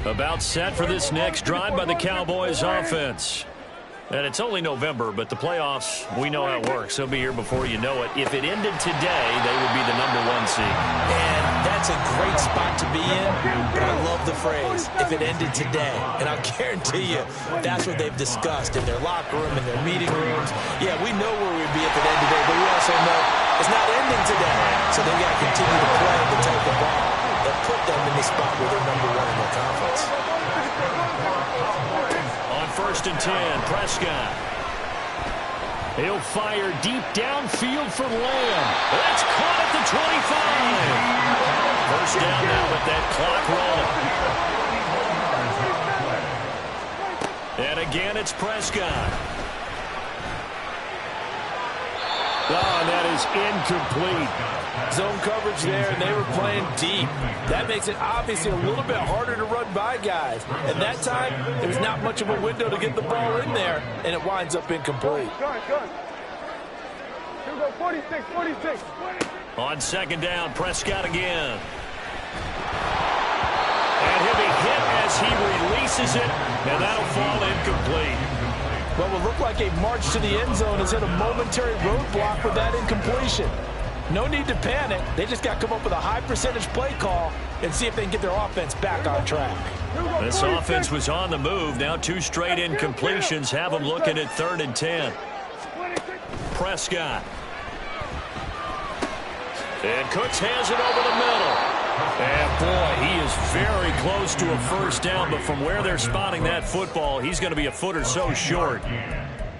About set for this next drive by the Cowboys offense. And it's only November, but the playoffs, we know how it works. They'll be here before you know it. If it ended today, they would be the #1 seed. And that's a great spot to be in, but I love the phrase, if it ended today. And I'll guarantee you that's what they've discussed in their locker room, in their meeting rooms. Yeah, we know where we'd be if it ended today, but we also know it's not ending today. So they've got to continue to play the type of ball that put them in the spot where they're #1 in their conference. First and 10, Prescott. He'll fire deep downfield for Lamb. That's caught at the 25. First down now with that clock rolling. And again, it's Prescott. Oh, and that is incomplete. Zone coverage there, and they were playing deep. That makes it obviously a little bit harder to run by guys. And that time, there was not much of a window to get the ball in there, and it winds up incomplete. Good. Here we go, 46. On second down, Prescott again. And he'll be hit as he releases it, and that'll fall incomplete. What will look like a march to the end zone has hit a momentary roadblock with that incompletion. No need to panic. They just got to come up with a high percentage play call and see if they can get their offense back on track. This offense was on the move. Now 2 straight incompletions have them looking at 3rd and 10. Prescott. And Cooks has it over the middle. And, boy, he is very close to a first down, but from where they're spotting that football, he's going to be a foot or so short.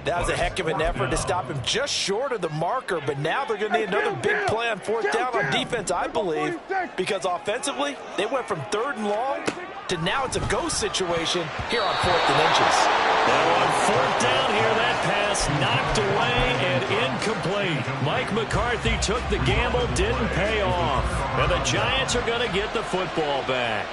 That was a heck of an effort to stop him just short of the marker, but now they're going to need another big play on 4th down on defense, I believe, because offensively, they went from 3rd and long to now it's a go situation here on 4th and inches. Now on 4th down here, that pass knocked away and incomplete. Mike McCarthy took the gamble, didn't pay off. And the Giants are going to get the football back.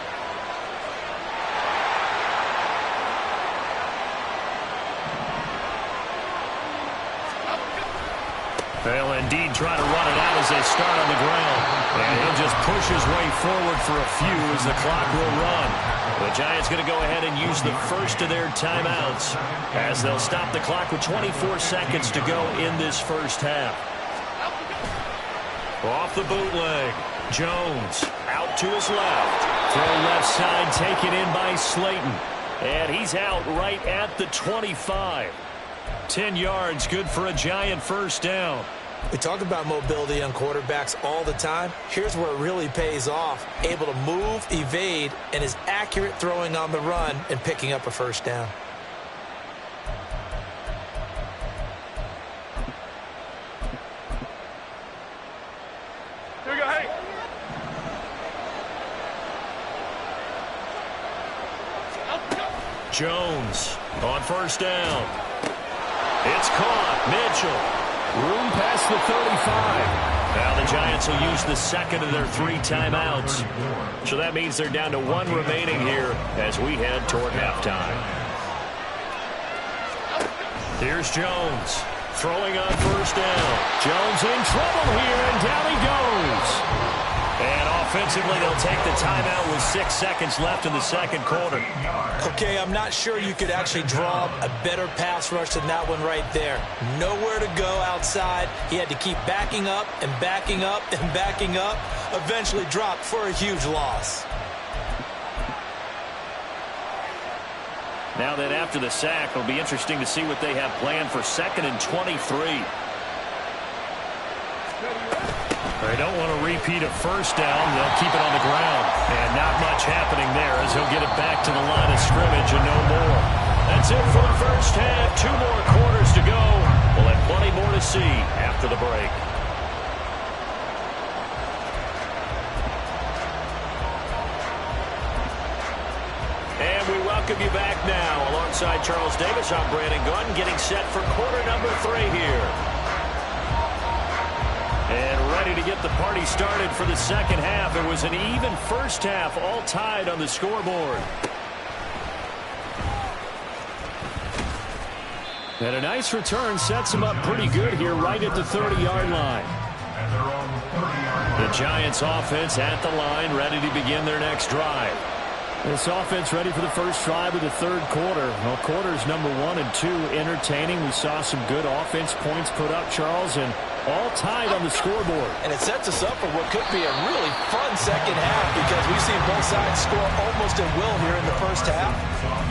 They'll indeed try to run it out as they start on the ground. And he'll just push his way forward for a few as the clock will run. The Giants going to go ahead and use the first of their timeouts as they'll stop the clock with 24 seconds to go in this first half. Off the bootleg. Jones out to his left. Throw left side taken in by Slayton. And he's out right at the 25. 10 yards, good for a Giant first down. We talk about mobility on quarterbacks all the time. Here's where it really pays off. Able to move, evade, and is accurate throwing on the run and picking up a first down. Here we go, hey. Jones on first down. It's caught. Mitchell. Room past the 35. Now the Giants will use the second of their 3 timeouts. So that means they're down to 1 remaining here as we head toward halftime. Here's Jones. Throwing on first down. Jones in trouble here, and down he goes. And offensively, they'll take the timeout with 6 seconds left in the second quarter. Okay, I'm not sure you could actually draw a better pass rush than that one right there. Nowhere to go outside. He had to keep backing up and backing up and backing up. Eventually dropped for a huge loss. Now that after the sack, it'll be interesting to see what they have planned for 2nd and 23. They don't want to repeat a first down. They'll keep it on the ground. And not much happening there as he'll get it back to the line of scrimmage and no more. That's it for the first half. 2 more quarters to go. We'll have plenty more to see after the break. And we welcome you back now. Alongside Charles Davis, I'm Brandon Gunn, getting set for quarter number 3 here. And ready to get the party started for the second half. It was an even first half, all tied on the scoreboard. And a nice return sets them up pretty good here right at the 30-yard line. The Giants offense at the line, ready to begin their next drive. This offense ready for the first drive of the third quarter. Well, quarters number 1 and 2 entertaining. We saw some good offense points put up, Charles, and all tied on the scoreboard. And it sets us up for what could be a really fun second half because we've seen both sides score almost at will here in the first half.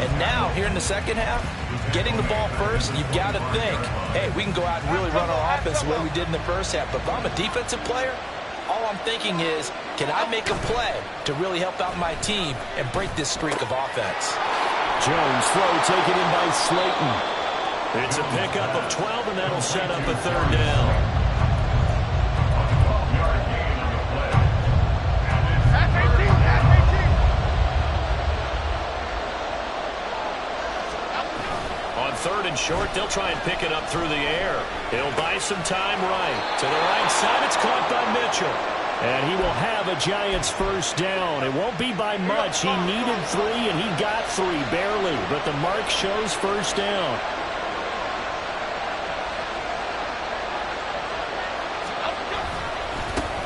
And now, here in the second half, getting the ball first, you've got to think, hey, we can go out and really run our offense the way we did in the first half. But if I'm a defensive player, all I'm thinking is, can I make a play to really help out my team and break this streak of offense? Jones throw taken in by Slayton. It's a pickup of 12, and that'll set up a third down. On third and short, they'll try and pick it up through the air. He'll buy some time right. To the right side, it's caught by Mitchell. And he will have a Giants first down. It won't be by much. He needed 3, and he got 3, barely. But the mark shows first down.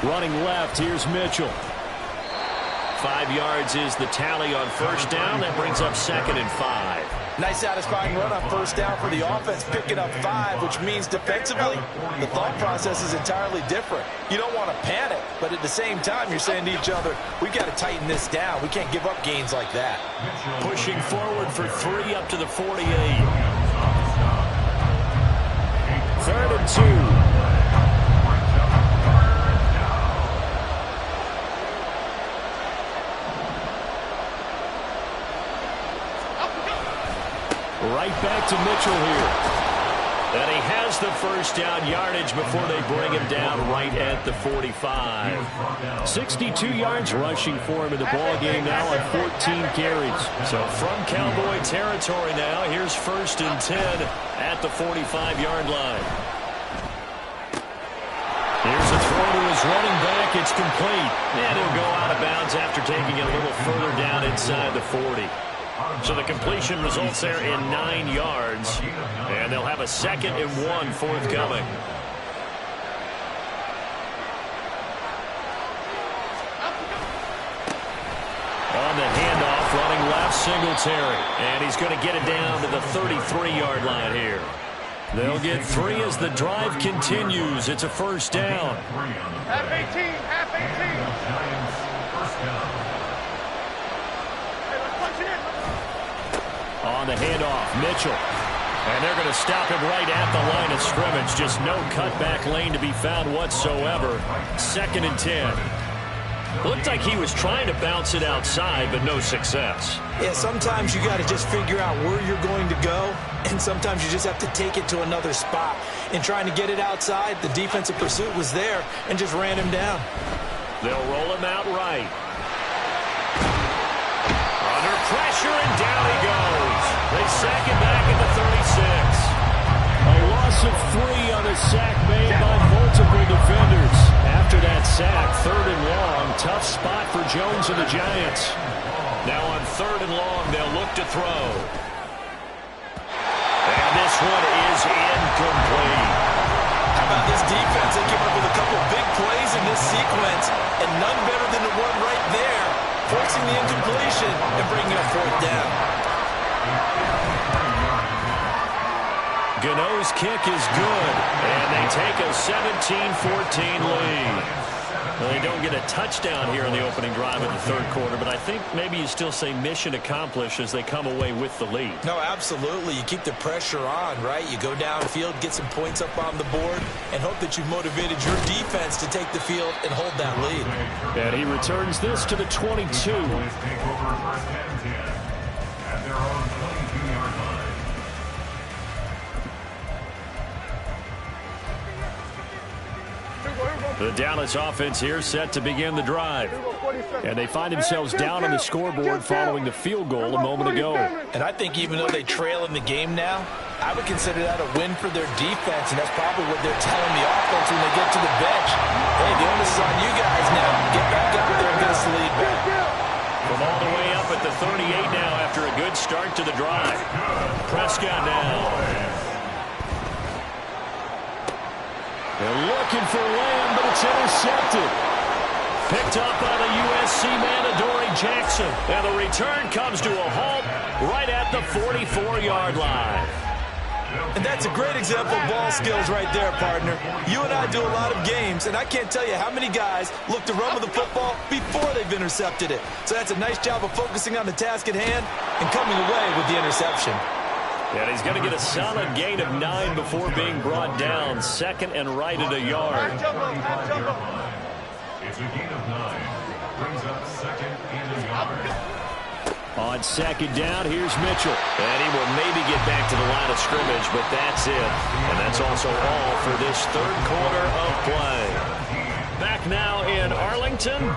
Running left, here's Mitchell. 5 yards is the tally on first down. That brings up 2nd and 5. Nice satisfying run on first down for the offense, picking up 5, which means defensively, the thought process is entirely different. You don't want to panic, but at the same time, you're saying to each other, we've got to tighten this down. We can't give up gains like that. Pushing forward for 3 up to the 48. 3rd and 2. Right back to Mitchell here. And he has the first down yardage before they bring him down right at the 45. 62 yards rushing for him in the ball game now on 14 carries. So from Cowboy territory now, here's 1st and 10 at the 45-yard line. Here's a throw to his running back. It's complete. And he'll go out of bounds after taking it a little further down inside the 40. So the completion results there in 9 yards. And they'll have a 2nd and 1 forthcoming. On the handoff, running left, Singletary. And he's going to get it down to the 33-yard line here. They'll get 3 as the drive continues. It's a first down. Half 18, half 18. On the handoff, Mitchell. And they're going to stop him right at the line of scrimmage. Just no cutback lane to be found whatsoever. 2nd and 10. Looked like he was trying to bounce it outside, but no success. Yeah, sometimes you got to just figure out where you're going to go, and sometimes you just have to take it to another spot. In trying to get it outside, the defensive pursuit was there and just ran him down. They'll roll him out right. Under pressure, and down he goes. They sack him back at the 36. A loss of 3 on the sack made by multiple defenders. After that sack, 3rd and long. Tough spot for Jones and the Giants. Now on 3rd and long, they'll look to throw. And this one is incomplete. How about this defense? They came up with a couple of big plays in this sequence, and none better than the one right there, forcing the incompletion and bringing up 4th down. Gano's kick is good, and they take a 17-14 lead. Well, they don't get a touchdown here in the opening drive of the 3rd quarter, but I think maybe you still say mission accomplished as they come away with the lead. No, absolutely. You keep the pressure on, right? You go downfield, get some points up on the board, and hope that you've motivated your defense to take the field and hold that lead. And he returns this to the 22. The Dallas offense here set to begin the drive. And they find themselves down on the scoreboard following the field goal a moment ago. And I think even though they trail in the game now, I would consider that a win for their defense, and that's probably what they're telling the offense when they get to the bench. Hey, the onus is on you guys now. Get back out there and get us the lead back. From all the way up at the 38 now after a good start to the drive. Prescott now. They're looking for Lamb, but it's intercepted. Picked up by the USC man, Adoree Jackson. And the return comes to a halt right at the 44-yard line. And that's a great example of ball skills right there, partner. You and I do a lot of games, and I can't tell you how many guys look to run with the football before they've intercepted it. So that's a nice job of focusing on the task at hand and coming away with the interception. And he's going to get a solid gain of 9 before being brought down. Second and right at a yard. It's a gain of 9. Brings up second and a yard. On second down, here's Mitchell. And he will maybe get back to the line of scrimmage, but that's it. And that's also all for this third quarter of play. Back now in Arlington.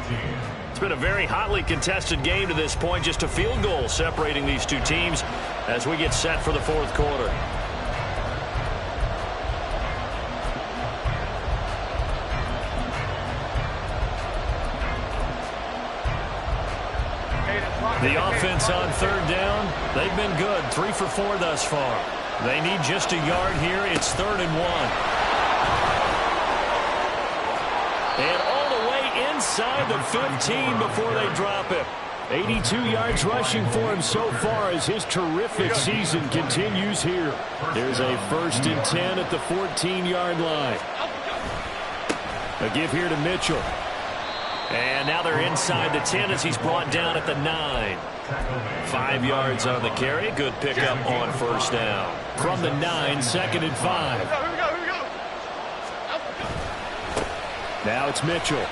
It's been a very hotly contested game to this point. Just a field goal separating these two teams as we get set for the fourth quarter. The offense on third down, they've been good. 3 for 4 thus far. They need just a yard here. It's 3rd and 1. And all the way inside the 15 before they drop it. 82 yards rushing for him so far as his terrific season continues here. There's a 1st and 10 at the 14-yard line. A give here to Mitchell. And now they're inside the 10 as he's brought down at the 9. 5 yards on the carry. Good pickup on first down. From the 9, 2nd and 5. Here we go. Now it's Mitchell.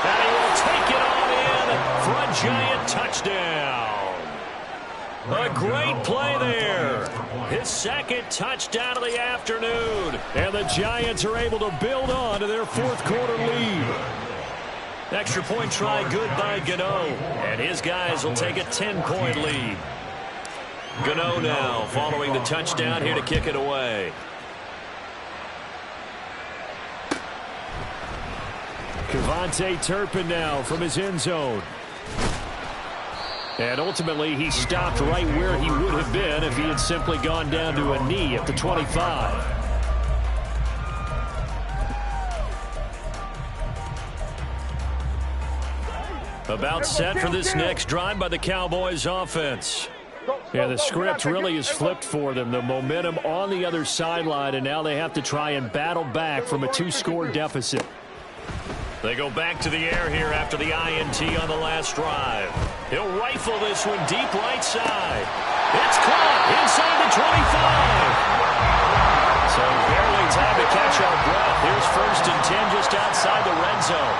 And he will take it on in for a giant touchdown. A great play there. His 2nd touchdown of the afternoon. And the Giants are able to build on to their fourth quarter lead. Extra point try good by Gano. And his guys will take a 10-point lead. Gano now following the touchdown here to kick it away. Kevontae Turpin now from his end zone. And ultimately, he stopped right where he would have been if he had simply gone down to a knee at the 25. About set for this next drive by the Cowboys offense. Yeah, the script really is flipped for them. The momentum on the other sideline, and now they have to try and battle back from a 2-score deficit. They go back to the air here after the INT on the last drive. He'll rifle this one deep right side. It's caught inside the 25. So barely time to catch our breath. Here's 1st and 10 just outside the red zone.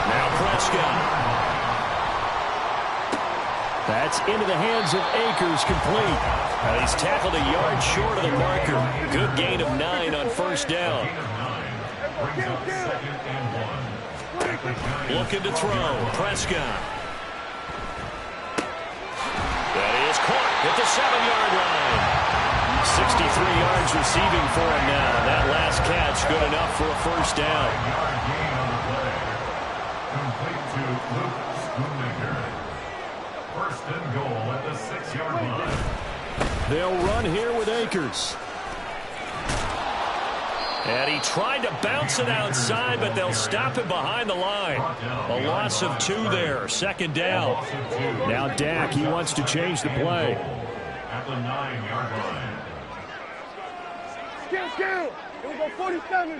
Now Prescott. That's into the hands of Akers, complete. Now he's tackled a yard short of the marker. Good gain of 9 on first down. Looking to throw. Prescott. That is caught at the 7-yard line. 63 yards receiving for him now. That last catch good enough for a first down. Complete to Luke Schoonmaker. 1st and goal at the 6-yard line. They'll run here with Akers. And he tried to bounce it outside, but they'll stop him behind the line. A loss of 2 there. 2nd down. Now Dak, he wants to change the play. At the 9-yard line. Skill. Here we go, 47.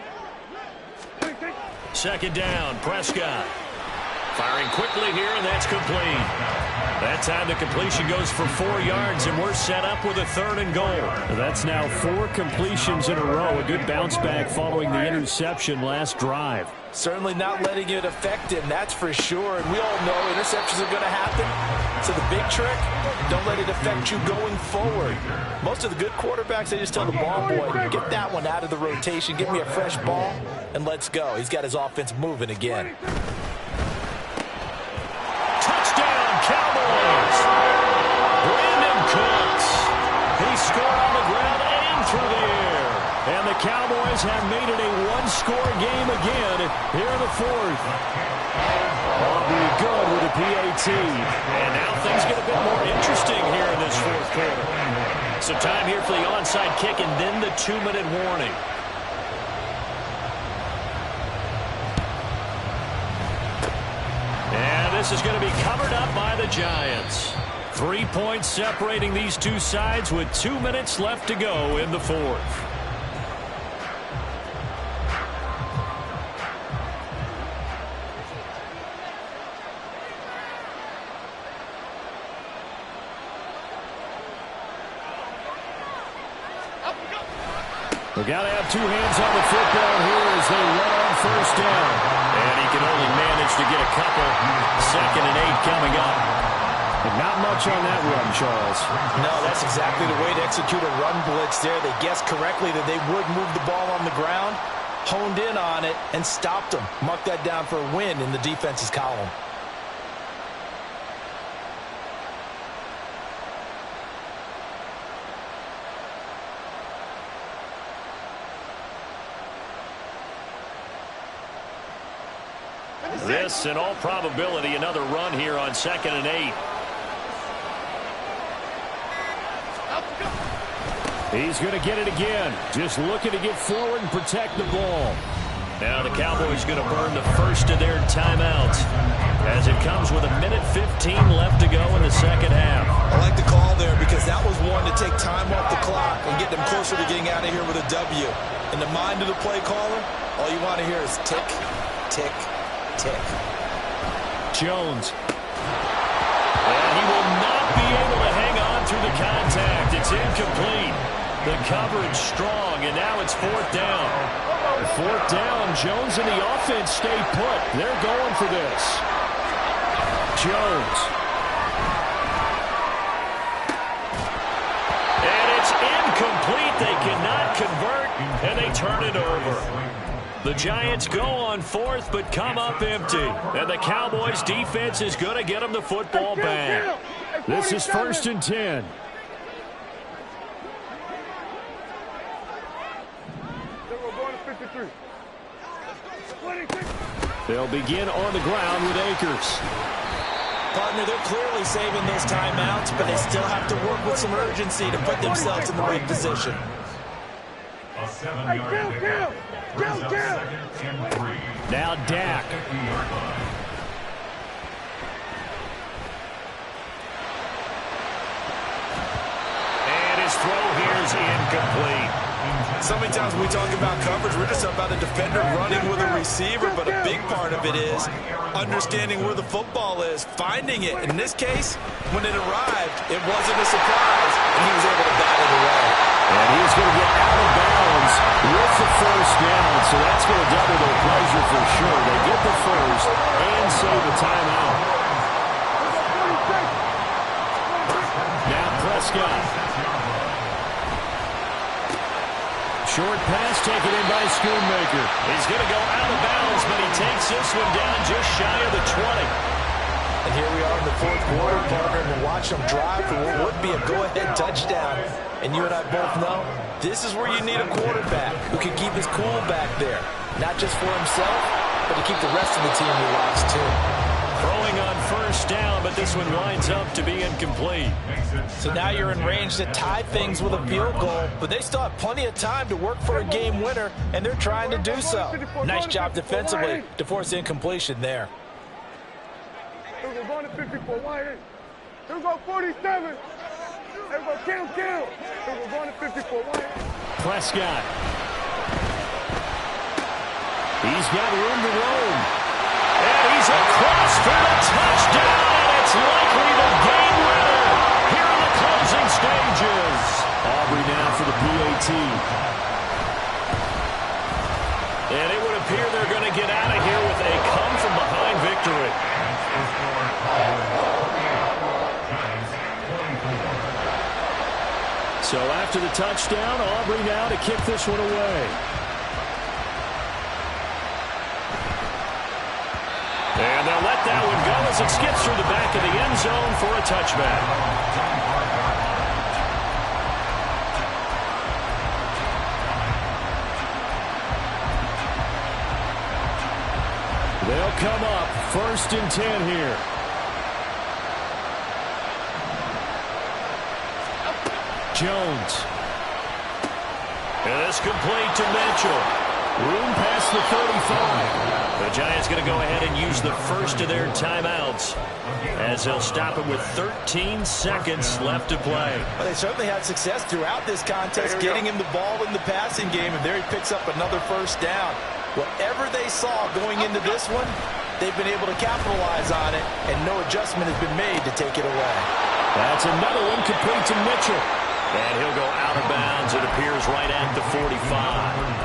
2nd down, Prescott. Firing quickly here, and that's complete. That time the completion goes for 4 yards, and we're set up with a 3rd and goal. That's now 4 completions in a row. A good bounce back following the interception last drive. Certainly not letting it affect him, that's for sure. And we all know interceptions are going to happen. So the big trick, don't let it affect you going forward. Most of the good quarterbacks, they just tell the ball boy, get that one out of the rotation, give me a fresh ball, and let's go. He's got his offense moving again. Cowboys. Brandon Cooks. He scored on the ground and through the air. And the Cowboys have made it a 1-score game again here in the 4th. Aubrey good with a PAT. And now things get a bit more interesting here in this 4th quarter. So time here for the onside kick and then the 2-minute warning. this is going to be covered up by the Giants. 3 points separating these two sides with 2 minutes left to go in the fourth. We got to have two hands on the football here as they run on first down. And he can only manage to get a couple. 2nd and 8 coming up. And not much on that run, Charles. No, that's exactly the way to execute a run blitz there. They guessed correctly that they would move the ball on the ground, honed in on it, and stopped them. Mark that down for a win in the defense's column. This, in all probability, another run here on 2nd and 8. He's going to get it again. Just looking to get forward and protect the ball. Now the Cowboys going to burn the first of their timeouts as it comes with 1:15 left to go in the second half. I like the call there because that was one to take time off the clock and get them closer to getting out of here with a W. In the mind of the play caller, all you want to hear is tick, tick, tick. Jones. And he will not be able to hang on through the contact. It's incomplete. The coverage strong, and now it's 4th down. 4th down, Jones and the offense stay put. They're going for this. Jones. And it's incomplete. They cannot convert, and they turn it over. The Giants go on 4th, but come up empty. And the Cowboys defense is going to get them the football back. This is 1st and 10. They'll begin on the ground with Akers. Partner, they're clearly saving those timeouts, but they still have to work with some urgency to put themselves in the right position. A 7-yard pickup. Brings up 2nd and 3. Now Dak. And his throw here is incomplete. So many times when we talk about coverage, we're just about a defender running with a receiver, but a big part of it is understanding where the football is, finding it. In this case, when it arrived, it wasn't a surprise, and he was able to bat it away. And he's going to get out of bounds with the first down, so that's going to double their pleasure for sure. They get the first and save the timeout. Now Prescott. Short pass taken in by Schoonmaker. He's going to go out of bounds, but he takes this one down just shy of the 20. And here we are in the 4th quarter, partner, and we'll watch them drive for what would be a go-ahead touchdown. And you and I both know this is where you need a quarterback who can keep his cool back there. Not just for himself, but to keep the rest of the team relaxed too. Throwing on first down, but this one winds up to be incomplete. So now you're in range to tie things with a field goal, but they still have plenty of time to work for a game winner, and they're trying to do so. Nice job defensively to force incompletion there. Here we go, going to 54, wide in. Here we go, 47. Here we go, kill. Here we go, going to 54, wide in. Prescott. He's got room to roam. And he's across for the touchdown, and it's likely the game winner here in the closing stages. Aubrey now for the PAT. And it would appear they're going to get out of here with a come-from-behind victory. So after the touchdown, Aubrey now to kick this one away. And they'll let that one go as it skips through the back of the end zone for a touchback. They'll come up 1st and 10 here. Jones. And it's complete to Mitchell. Room past the 35. The Giants going to go ahead and use the first of their timeouts as they'll stop it with 13 seconds left to play. Well, they certainly had success throughout this contest, getting him the ball in the passing game, and there he picks up another first down. Whatever they saw going into this one, they've been able to capitalize on it, and no adjustment has been made to take it away. That's another one complete to Mitchell. And he'll go out of bounds, it appears, right at the 45.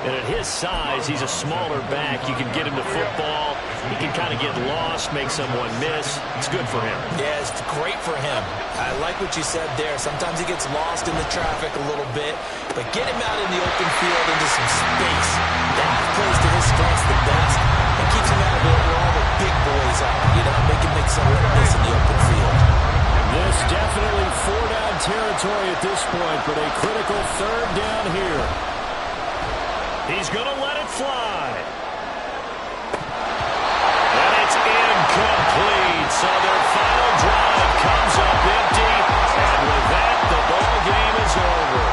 And at his size, he's a smaller back. You can get him the football. He can kind of get lost, make someone miss. It's good for him. Yeah, it's great for him. I like what you said there. Sometimes he gets lost in the traffic a little bit, but get him out in the open field into some space. That plays to his strengths the best and keeps him out of it where all the big boys are. You know, make him make someone miss in the open field. This definitely four-down territory at this point, but a critical third down here. He's going to let it fly. And it's incomplete. So their final drive comes up empty. And with that, the ball game is over.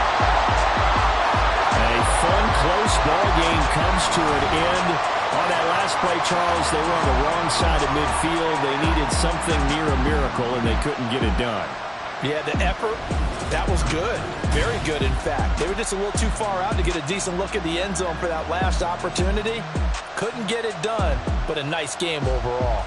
A fun, close ball game comes to an end. On that last play, Charles, they were on the wrong side of midfield. They needed something near a miracle, and they couldn't get it done. Yeah, the effort, that was good. Very good, in fact. They were just a little too far out to get a decent look at the end zone for that last opportunity. Couldn't get it done, but a nice game overall.